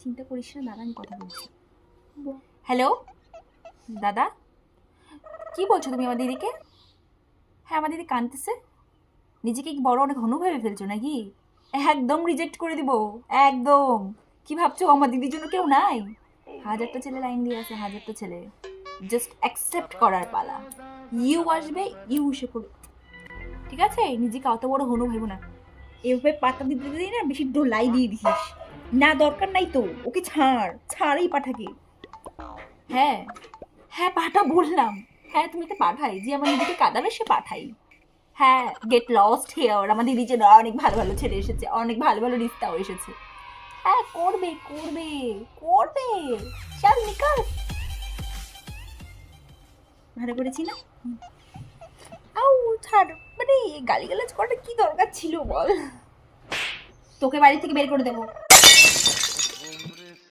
চিন্তা করিস না দাদা, আমি কথা বলছি। হ্যালো দাদা, কি বলছো তুমি আমার দিদিকে? হ্যাঁ, আমার দিদি কাঁদতেছে। নিজেকে কি বড় অনেক হনু ভেবে ফেলছো নাকি? একদম রিজেক্ট করে দিব, একদম। কি ভাবছো আমার দিদির জন্য কেউ নাই? হাজারটা ছেলে লাইন দিয়ে আছে, হাজারটা ছেলে। জাস্ট অ্যাকসেপ্ট করার পালা। ইউ আসবে, ইউ এসে পড়বে। ঠিক আছে, নিজেকে অত বড় হনু ভাইব না। এভাবে পাতা দিতে দিই না, বেশি ঢোলাই দিয়ে দিস না, দরকার নাই তো। ওকে ছাড়, ছাড়ই পাঠাকে। হ্যাঁ হ্যাঁ, পাঠা বললাম। হ্যাঁ, তুমি তো পাঠাই, যে আমার দিদিকে কাঁদাবে সে পাঠাই। হ্যাঁ, গেট লস্ট হিয়ার। আমার দিদির জন্য অনেক ভালো ভালো ছেলে এসেছে, অনেক ভালো ভালো রিস্তাও এসেছে। হ্যাঁ, করবে করবে করবে। চল নিকল। ভালো করেছি না? আউ, ছাড়। মানে গালিগালাজ করাটা কি দরকার ছিল বল? তোকে বাড়ি থেকে বের করে দেবো।